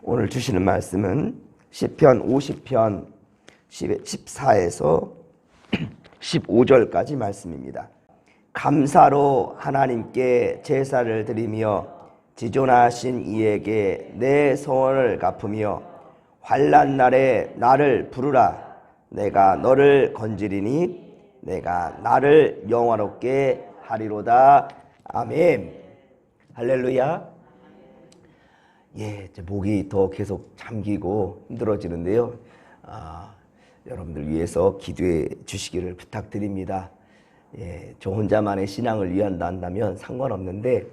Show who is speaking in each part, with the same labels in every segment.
Speaker 1: 오늘 주시는 말씀은 시편 50편 14에서 15절까지 말씀입니다. 감사로 하나님께 제사를 드리며 지존하신 이에게 내 소원을 갚으며 환난 날에 나를 부르라. 내가 너를 건지리니 내가 나를 영화롭게 하리로다. 아멘. 할렐루야. 목이 더 계속 잠기고 힘들어지는데요. 여러분들 위해서 기도해 주시기를 부탁드립니다. 저 혼자만의 신앙을 위한다면 상관없는데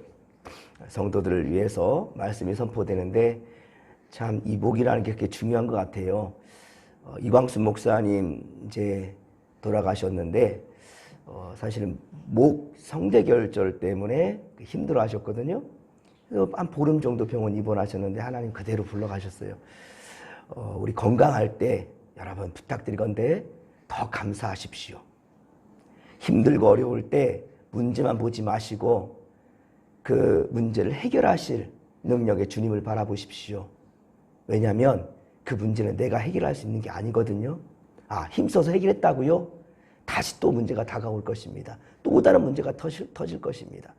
Speaker 1: 성도들을 위해서 말씀이 선포되는데 참 이 목이라는 게 그렇게 중요한 것 같아요. 이광수 목사님 이제 돌아가셨는데 사실은 목 성대결절 때문에 힘들어 하셨거든요. 한 보름 정도 병원 입원하셨는데 하나님 그대로 불러가셨어요. 우리 건강할 때 여러분 부탁드리건대 더 감사하십시오. 힘들고 어려울 때 문제만 보지 마시고 그 문제를 해결하실 능력의 주님을 바라보십시오. 왜냐하면 그 문제는 내가 해결할 수 있는 게 아니거든요. 힘써서 해결했다고요? 다시 또 문제가 다가올 것입니다. 또 다른 문제가 터질 것입니다.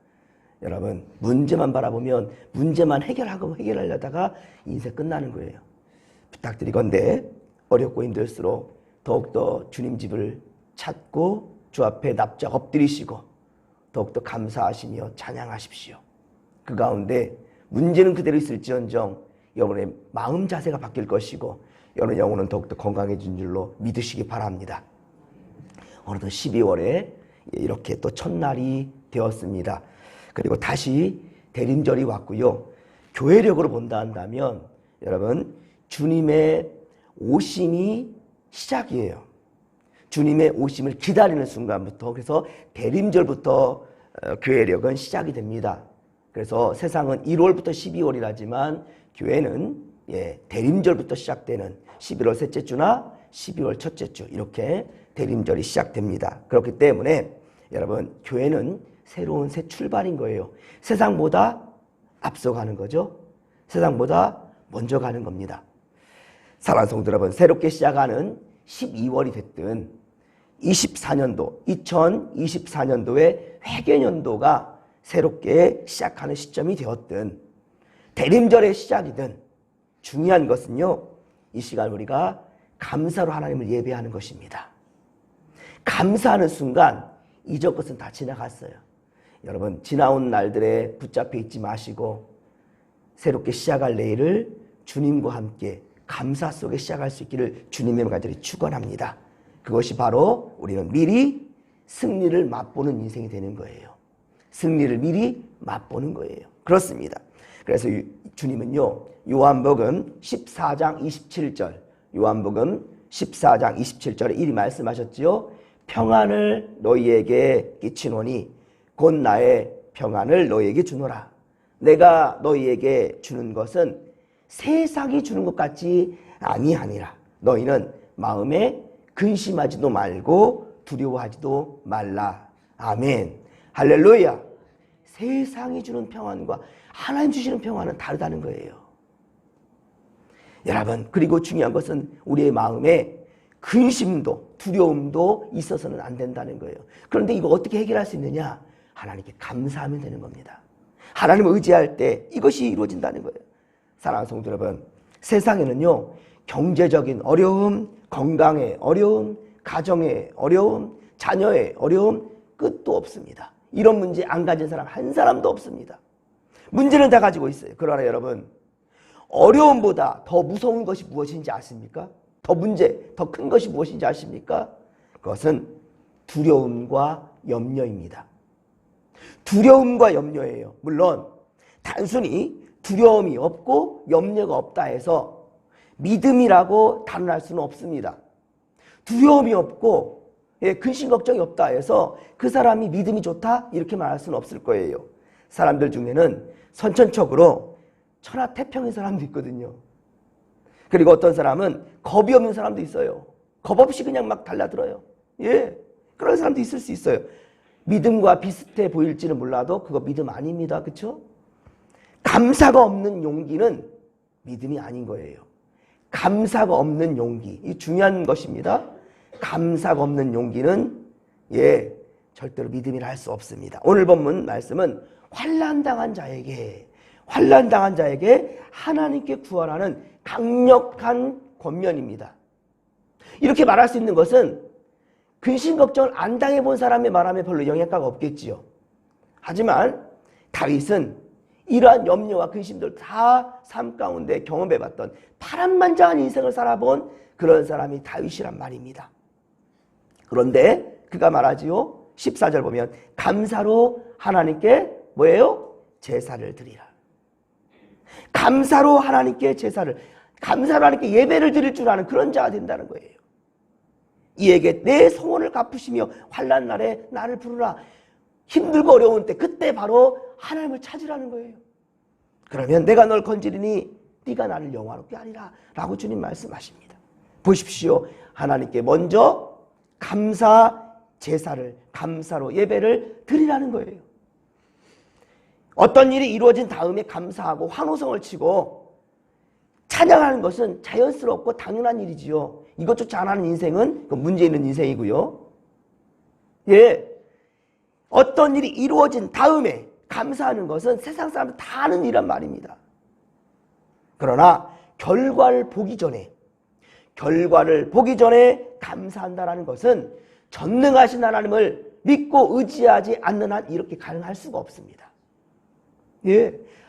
Speaker 1: 여러분 문제만 바라보면 문제만 해결하려다가 인생 끝나는 거예요. 부탁드리건대 어렵고 힘들수록 더욱더 주님 집을 찾고 주 앞에 납작 엎드리시고 더욱더 감사하시며 찬양하십시오. 그 가운데 문제는 그대로 있을지언정 여러분의 마음 자세가 바뀔 것이고 여러분의 영혼은 더욱더 건강해진 줄로 믿으시기 바랍니다. 어느덧 12월에 이렇게 또 첫날이 되었습니다. 그리고 다시 대림절이 왔고요. 교회력으로 본다 한다면 여러분 주님의 오심이 시작이에요. 주님의 오심을 기다리는 순간부터, 그래서 대림절부터 교회력은 시작이 됩니다. 그래서 세상은 1월부터 12월이라지만 교회는 대림절부터 시작되는 11월 셋째 주나 12월 첫째 주 이렇게 대림절이 시작됩니다. 그렇기 때문에 여러분 교회는 새로운 새 출발인 거예요. 세상보다 앞서가는 거죠. 세상보다 먼저 가는 겁니다. 사랑하는 성도 여러분, 새롭게 시작하는 12월이 됐든 2024년도의 회개년도가 새롭게 시작하는 시점이 되었든 대림절의 시작이든 중요한 것은요, 이 시간 우리가 감사로 하나님을 예배하는 것입니다. 감사하는 순간 이전 것은 다 지나갔어요. 여러분 지나온 날들에 붙잡혀 있지 마시고 새롭게 시작할 내일을 주님과 함께 감사 속에 시작할 수 있기를 주님의 간절히 축원합니다. 그것이 바로 우리는 미리 승리를 맛보는 인생이 되는 거예요. 승리를 미리 맛보는 거예요. 그렇습니다. 그래서 주님은요, 요한복음 14장 27절, 요한복음 14장 27절에 이리 말씀하셨지요. 평안을 너희에게 끼치노니 곧 나의 평안을 너희에게 주노라. 내가 너희에게 주는 것은 세상이 주는 것 같지 아니하니라. 너희는 마음에 근심하지도 말고 두려워하지도 말라. 아멘. 할렐루야. 세상이 주는 평안과 하나님 주시는 평안은 다르다는 거예요. 여러분, 그리고 중요한 것은 우리의 마음에 근심도 두려움도 있어서는 안 된다는 거예요. 그런데 이거 어떻게 해결할 수 있느냐? 하나님께 감사하면 되는 겁니다. 하나님을 의지할 때 이것이 이루어진다는 거예요. 사랑하는 성도 여러분, 세상에는요, 경제적인 어려움, 건강의 어려움, 가정의 어려움, 자녀의 어려움 끝도 없습니다. 이런 문제 안 가진 사람 한 사람도 없습니다. 문제는 다 가지고 있어요. 그러나 여러분, 어려움보다 더 무서운 것이 무엇인지 아십니까? 더 큰 것이 무엇인지 아십니까? 그것은 두려움과 염려입니다. 두려움과 염려예요. 물론 단순히 두려움이 없고 염려가 없다 해서 믿음이라고 단언할 수는 없습니다. 두려움이 없고 근심 걱정이 없다 해서 그 사람이 믿음이 좋다 이렇게 말할 수는 없을 거예요. 사람들 중에는 선천적으로 천하태평인 사람도 있거든요. 그리고 어떤 사람은 겁이 없는 사람도 있어요. 겁 없이 그냥 막 달라들어요. 그런 사람도 있을 수 있어요. 믿음과 비슷해 보일지는 몰라도 그거 믿음 아닙니다. 그렇죠? 감사가 없는 용기는 믿음이 아닌 거예요. 감사가 없는 용기, 이 중요한 것입니다. 감사가 없는 용기는 절대로 믿음이라 할 수 없습니다. 오늘 본문 말씀은 환난당한 자에게 하나님께 구하라는 강력한 권면입니다. 이렇게 말할 수 있는 것은 근심 걱정을 안 당해본 사람의 말함에 별로 영향가가 없겠지요. 하지만 다윗은 이러한 염려와 근심들 다 삶 가운데 경험해봤던 파란만장한 인생을 살아본 그런 사람이 다윗이란 말입니다. 그런데 그가 말하지요. 14절 보면 감사로 하나님께 뭐예요? 제사를 드리라. 감사로 하나님께 감사로 하나님께 예배를 드릴 줄 아는 그런 자가 된다는 거예요. 이에게 내 소원을 갚으시며 환난 날에 나를 부르라. 힘들고 어려운 때 그때 바로 하나님을 찾으라는 거예요. 그러면 내가 널 건지리니 네가 나를 영화롭게 하리라 라고 주님 말씀하십니다. 보십시오. 하나님께 먼저 감사 제사를, 감사로 예배를 드리라는 거예요. 어떤 일이 이루어진 다음에 감사하고 환호성을 치고 찬양하는 것은 자연스럽고 당연한 일이지요. 이것조차 안 하는 인생은 문제 있는 인생이고요. 어떤 일이 이루어진 다음에 감사하는 것은 세상 사람들 다 하는 일이란 말입니다. 그러나 결과를 보기 전에 감사한다라는 것은 전능하신 하나님을 믿고 의지하지 않는 한 이렇게 가능할 수가 없습니다.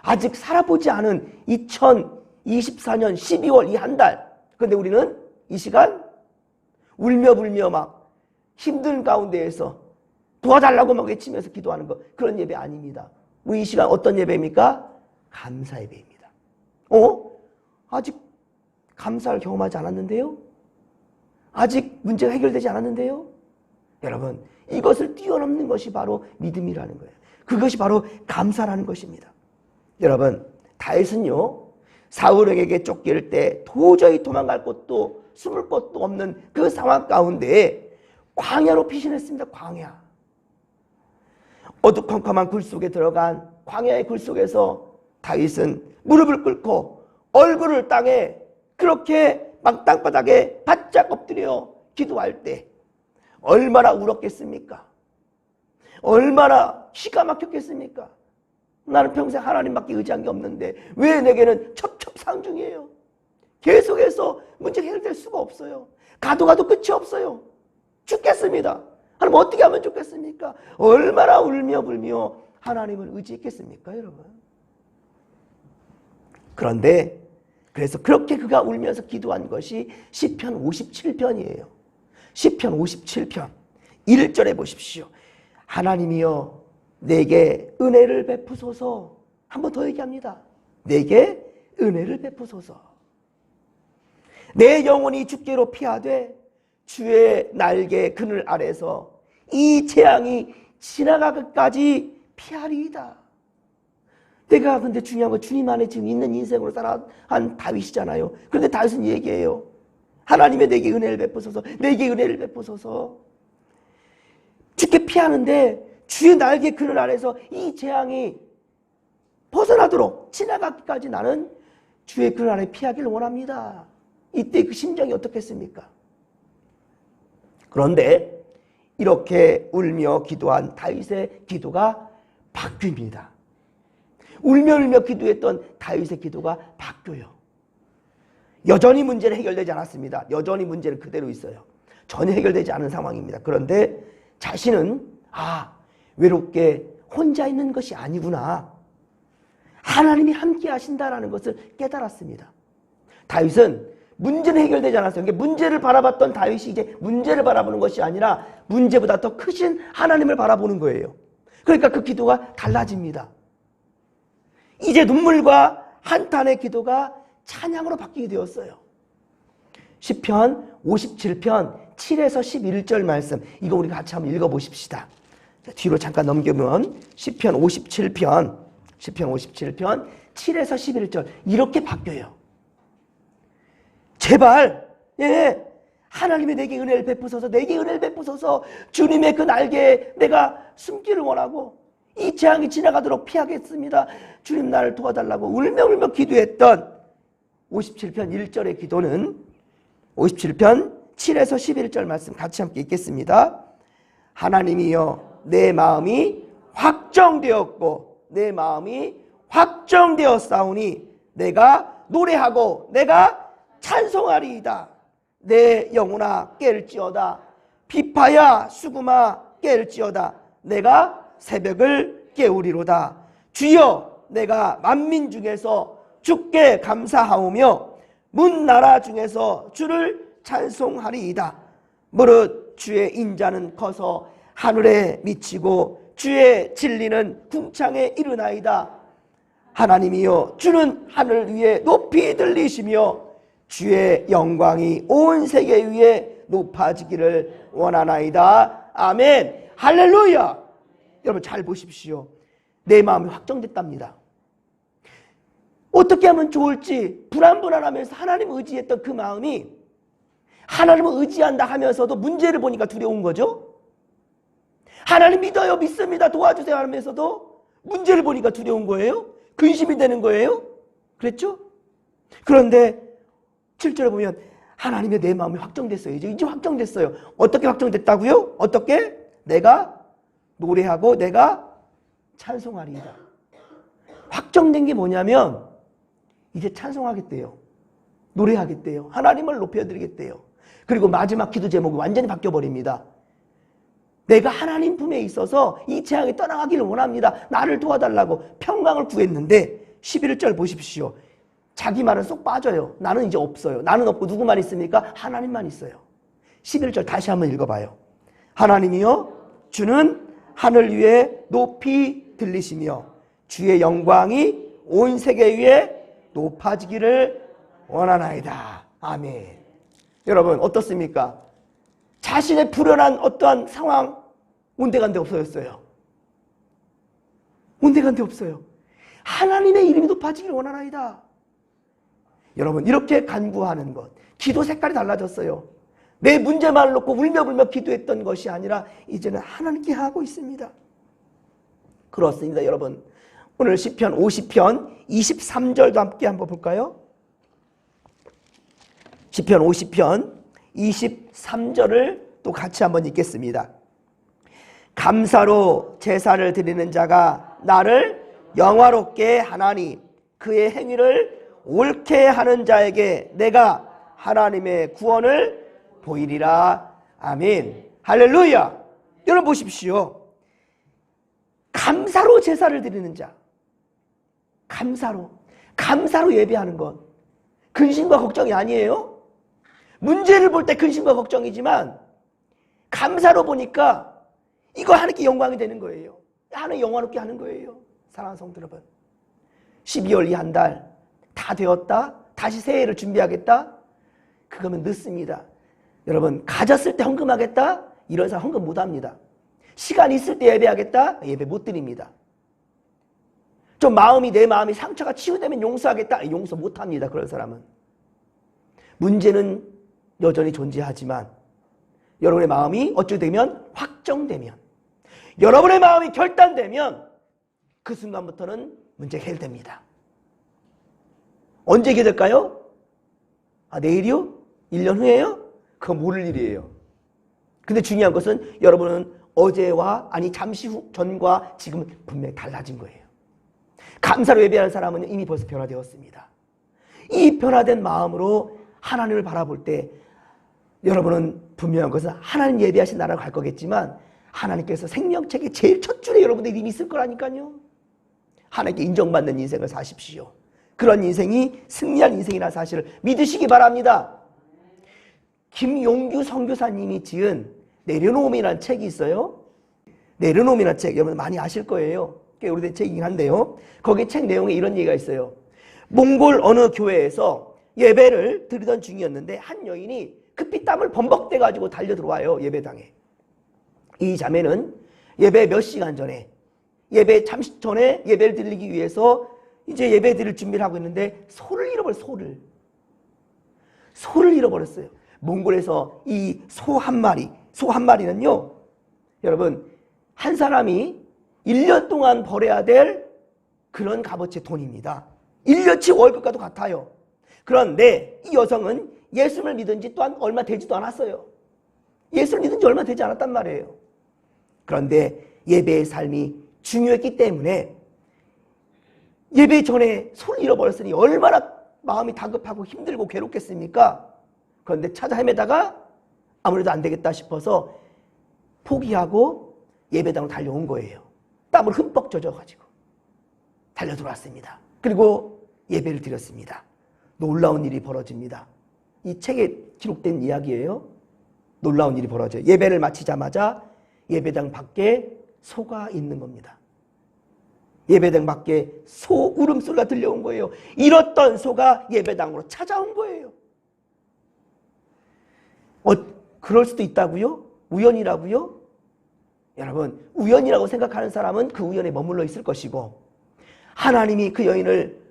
Speaker 1: 아직 살아보지 않은 2024년 12월 이 한 달, 그런데 우리는 이 시간 울며 불며 막 힘든 가운데에서 도와달라고 막 외치면서 기도하는 것, 그런 예배 아닙니다. 우리 이 시간 어떤 예배입니까? 감사 예배입니다. 아직 감사를 경험하지 않았는데요? 아직 문제가 해결되지 않았는데요? 여러분, 이것을 뛰어넘는 것이 바로 믿음이라는 거예요. 그것이 바로 감사라는 것입니다. 여러분, 다윗은요, 사울에게 쫓길 때 도저히 도망갈 곳도 숨을 곳도 없는 그 상황 가운데 광야로 피신했습니다. 광야. 어두컴컴한 굴 속에 들어간 광야의 굴 속에서 다윗은 무릎을 꿇고 얼굴을 땅에 그렇게 막 땅바닥에 바짝 엎드려 기도할 때 얼마나 울었겠습니까? 얼마나 기가 막혔겠습니까? 나는 평생 하나님밖에 의지한 게 없는데 왜 내게는 첩첩상중이에요? 계속해서 문제가 해결될 수가 없어요. 가도 끝이 없어요. 죽겠습니다. 하나님 어떻게 하면 좋겠습니까? 얼마나 울며 불며 하나님을 의지했겠습니까, 여러분? 그런데 그래서 그렇게 그가 울면서 기도한 것이 시편 57편이에요. 시편 57편 1절에 보십시오. 하나님이여 내게 은혜를 베푸소서. 한 번 더 얘기합니다. 내게 은혜를 베푸소서. 내 영혼이 주께로 피하되 주의 날개 그늘 아래서 이 재앙이 지나가기까지 피하리이다. 내가 근데 중요한 건 주님 안에 지금 있는 인생으로 살아간 다윗이잖아요. 그런데 다윗은 얘기해요. 하나님의 내게 은혜를 베푸소서. 내게 은혜를 베푸소서. 주께 피하는데 주의 날개 그늘 아래서 이 재앙이 벗어나도록 지나가기까지 나는 주의 그늘 아래 피하기를 원합니다. 이때 그 심정이 어떻겠습니까? 그런데 이렇게 울며 기도한 다윗의 기도가 바뀝니다. 울며 기도했던 다윗의 기도가 바뀌어요. 여전히 문제는 해결되지 않았습니다. 여전히 문제는 그대로 있어요. 전혀 해결되지 않은 상황입니다. 그런데 자신은 외롭게 혼자 있는 것이 아니구나. 하나님이 함께 하신다라는 것을 깨달았습니다. 다윗은 문제는 해결되지 않았어요. 그러니까 문제를 바라봤던 다윗이 이제 문제를 바라보는 것이 아니라 문제보다 더 크신 하나님을 바라보는 거예요. 그러니까 그 기도가 달라집니다. 이제 눈물과 한탄의 기도가 찬양으로 바뀌게 되었어요. 시편 57편 7에서 11절 말씀, 이거 우리 같이 한번 읽어보십시다. 뒤로 잠깐 넘기면 시편 57편 7에서 11절 이렇게 바뀌어요. 제발 하나님의 내게 은혜를 베푸소서. 내게 은혜를 베푸소서. 주님의 그 날개에 내가 숨기를 원하고 이 재앙이 지나가도록 피하겠습니다. 주님 나를 도와달라고 울며 기도했던 57편 1절의 기도는 57편 7에서 11절 말씀 같이 함께 읽겠습니다. 하나님이여 내 마음이 확정되었고 내 마음이 확정되었사오니 내가 노래하고 내가 찬송하리이다. 내 영혼아 깰지어다. 비파야 수금아 깰지어다. 내가 새벽을 깨우리로다. 주여 내가 만민 중에서 주께 감사하오며 문 나라 중에서 주를 찬송하리이다. 무릇 주의 인자는 커서 하늘에 미치고 주의 진리는 궁창에 이르나이다. 하나님이여 주는 하늘 위에 높이 들리시며 주의 영광이 온 세계 위에 높아지기를 원하나이다. 아멘. 할렐루야. 여러분 잘 보십시오. 내 마음이 확정됐답니다. 어떻게 하면 좋을지 불안불안하면서 하나님 의지했던 그 마음이 하나님을 의지한다 하면서도 문제를 보니까 두려운 거죠. 하나님 믿어요, 믿습니다, 도와주세요 하면서도 문제를 보니까 두려운 거예요. 근심이 되는 거예요. 그랬죠? 그런데 7절에 보면 하나님의 내 마음이 확정됐어요. 이제 확정됐어요. 어떻게 확정됐다고요? 어떻게? 내가 노래하고 내가 찬송하리이다. 확정된 게 뭐냐면 이제 찬송하겠대요. 노래하겠대요. 하나님을 높여드리겠대요. 그리고 마지막 기도 제목이 완전히 바뀌어버립니다. 내가 하나님 품에 있어서 이 재앙이 떠나가기를 원합니다. 나를 도와달라고 평강을 구했는데 11절 보십시오. 자기 말은 쏙 빠져요. 나는 이제 없어요. 나는 없고 누구만 있습니까? 하나님만 있어요. 11절 다시 한번 읽어봐요. 하나님이여 주는 하늘 위에 높이 들리시며 주의 영광이 온 세계 위에 높아지기를 원하나이다. 아멘. 여러분 어떻습니까? 자신의 불현한 어떠한 상황 온데간데 없어졌어요. 온데간데 없어요. 하나님의 이름이 높아지기를 원하나이다. 여러분 이렇게 간구하는 것, 기도 색깔이 달라졌어요. 내 문제만 놓고 울며불며 기도했던 것이 아니라 이제는 하나님께 하고 있습니다. 그렇습니다. 여러분 오늘 시편 50편 23절도 함께 한번 볼까요? 시편 50편 23절을 또 같이 한번 읽겠습니다. 감사로 제사를 드리는 자가 나를 영화롭게 하나니 그의 행위를 옳게 하는 자에게 내가 하나님의 구원을 보이리라. 아멘. 할렐루야. 여러분 보십시오. 감사로 제사를 드리는 자, 감사로 예배하는 것, 근심과 걱정이 아니에요. 문제를 볼 때 근심과 걱정이지만 감사로 보니까 이거 하나님께 영광이 되는 거예요. 하나님 영화롭게 하는 거예요. 사랑하는 성도 여러분, 12월 이 한 달 다 되었다, 다시 새해를 준비하겠다, 그거면 늦습니다. 여러분 가졌을 때 헌금하겠다, 이런 사람 헌금 못합니다. 시간 있을 때 예배하겠다, 예배 못 드립니다. 좀 내 마음이 상처가 치유되면 용서하겠다, 용서 못합니다. 그런 사람은. 문제는 여전히 존재하지만 여러분의 마음이 어찌 되면 확정되면, 여러분의 마음이 결단되면 그 순간부터는 문제가 해결됩니다. 언제 해결될까요? 내일이요? 1년 후에요? 그건 모를 일이에요. 근데 중요한 것은 여러분은 어제와 잠시 후 전과 지금은 분명히 달라진 거예요. 감사로 예배하는 사람은 이미 벌써 변화되었습니다. 이 변화된 마음으로 하나님을 바라볼 때 여러분은 분명한 것은 하나님 예배하신 나라로 갈 거겠지만 하나님께서 생명책의 제일 첫 줄에 여러분들이 이미 있을 거라니까요. 하나님께 인정받는 인생을 사십시오. 그런 인생이 승리한 인생이라는 사실을 믿으시기 바랍니다. 김용규 선교사님이 지은 내려놓음이라는 책이 있어요. 내려놓음이라는 책 여러분 많이 아실 거예요. 꽤 오래된 책이긴 한데요. 거기 책 내용에 이런 얘기가 있어요. 몽골 어느 교회에서 예배를 드리던 중이었는데 한 여인이 급히 땀을 범벅대 가지고 달려 들어와요. 예배당에. 이 자매는 예배 몇 시간 전에, 예배 잠시 전에 예배를 드리기 위해서 이제 예배 드릴 준비를 하고 있는데 소를 잃어버렸어요. 몽골에서 이 소 한 마리는요, 여러분 한 사람이 1년 동안 벌어야 될 그런 값어치의 돈입니다. 1년치 월급과도 같아요. 그런데 이 여성은 예수를 믿은 지 또한 얼마 되지도 않았어요. 예수를 믿은 지 얼마 되지 않았단 말이에요. 그런데 예배의 삶이 중요했기 때문에 예배 전에 손을 잃어버렸으니 얼마나 마음이 다급하고 힘들고 괴롭겠습니까? 그런데 찾아 헤매다가 아무래도 안 되겠다 싶어서 포기하고 예배당으로 달려온 거예요. 땀을 흠뻑 젖어가지고 달려 들어왔습니다. 그리고 예배를 드렸습니다. 놀라운 일이 벌어집니다. 이 책에 기록된 이야기예요. 놀라운 일이 벌어져요. 예배를 마치자마자 예배당 밖에 소가 있는 겁니다. 예배당 밖에 소 울음소리가 들려온 거예요. 잃었던 소가 예배당으로 찾아온 거예요. 그럴 수도 있다고요? 우연이라고요? 여러분, 우연이라고 생각하는 사람은 그 우연에 머물러 있을 것이고, 하나님이 그 여인을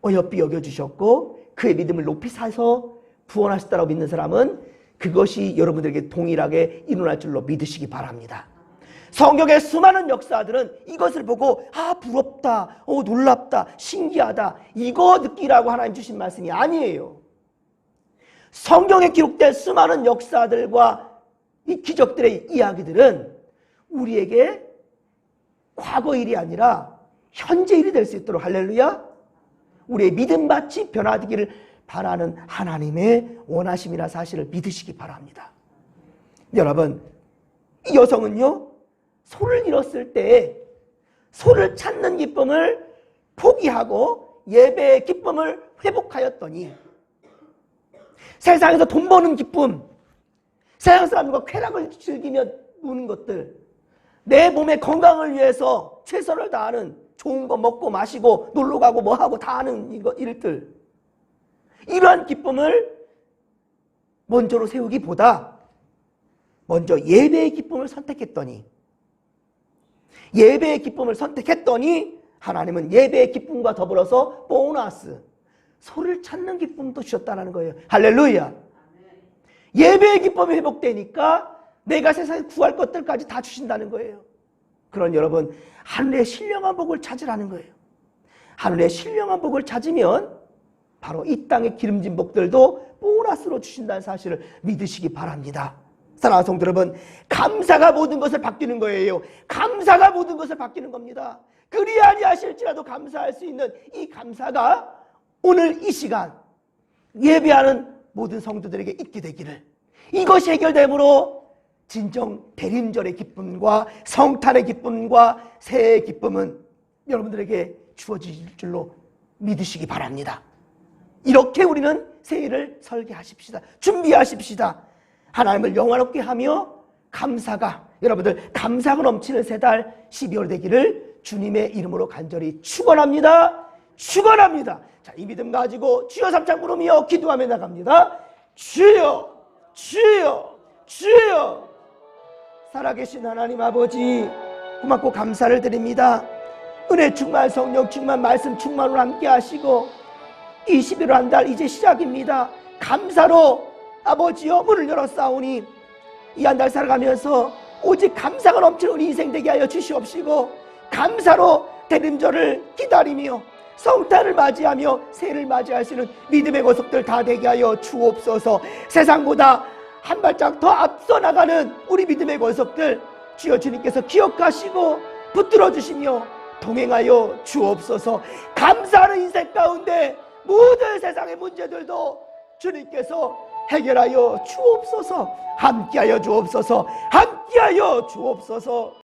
Speaker 1: 어여삐 여겨주셨고 그의 믿음을 높이 사서 구원하셨다고 믿는 사람은 그것이 여러분들에게 동일하게 일어날 줄로 믿으시기 바랍니다. 성경의 수많은 역사들은 이것을 보고 부럽다, 놀랍다, 신기하다 이거 느끼라고 하나님 주신 말씀이 아니에요. 성경에 기록된 수많은 역사들과 이 기적들의 이야기들은 우리에게 과거 일이 아니라 현재 일이 될 수 있도록, 할렐루야, 우리의 믿음밭이 변화되기를 바라는 하나님의 원하심이라 사실을 믿으시기 바랍니다. 여러분, 이 여성은요, 소를 잃었을 때 소를 찾는 기쁨을 포기하고 예배의 기쁨을 회복하였더니 세상에서 돈 버는 기쁨, 세상 사람들과 쾌락을 즐기며 노는 것들, 내 몸의 건강을 위해서 최선을 다하는 좋은 거 먹고 마시고 놀러 가고 뭐 하고 다 하는 일들, 이러한 기쁨을 먼저로 세우기보다 먼저 예배의 기쁨을 선택했더니 하나님은 예배의 기쁨과 더불어서 보너스, 소를 찾는 기쁨도 주셨다는 거예요. 할렐루야. 예배의 기쁨이 회복되니까 내가 세상에 구할 것들까지 다 주신다는 거예요. 그런 여러분, 하늘의 신령한 복을 찾으라는 거예요. 하늘의 신령한 복을 찾으면 바로 이 땅의 기름진 복들도 보너스로 주신다는 사실을 믿으시기 바랍니다. 사랑하는 성도 여러분, 감사가 모든 것을 바뀌는 거예요. 감사가 모든 것을 바뀌는 겁니다. 그리 아니하실지라도 감사할 수 있는 이 감사가 오늘 이 시간 예배하는 모든 성도들에게 있게 되기를, 이것이 해결되므로 진정 대림절의 기쁨과 성탄의 기쁨과 새해의 기쁨은 여러분들에게 주어질 줄로 믿으시기 바랍니다. 이렇게 우리는 새해를 설계하십시다. 준비하십시다. 하나님을 영화롭게 하며 감사가, 여러분들 감사가 넘치는 새 달 12월 되기를 주님의 이름으로 간절히 축원합니다. 축원합니다. 자, 이 믿음 가지고 주여 삼창 부르며 기도하며 나갑니다. 주여, 주여, 주여. 살아계신 하나님 아버지, 고맙고 감사를 드립니다. 은혜 충만, 성령 충만, 말씀 충만으로 함께 하시고 21월 한 달 이제 시작입니다. 감사로 아버지여 문을 열었사오니 이 한 달 살아가면서 오직 감사가 넘치는 우리 인생 되게 하여 주시옵시고, 감사로 대림절을 기다리며 성탄을 맞이하며 새해를 맞이할 수 있는 믿음의 고속들 다 되게 하여 주옵소서. 세상보다 한 발짝 더 앞서 나가는 우리 믿음의 권속들 주여 주님께서 기억하시고 붙들어 주시며 동행하여 주옵소서. 감사하는 인생 가운데 모든 세상의 문제들도 주님께서 해결하여 주옵소서. 함께하여 주옵소서. 함께하여 주옵소서.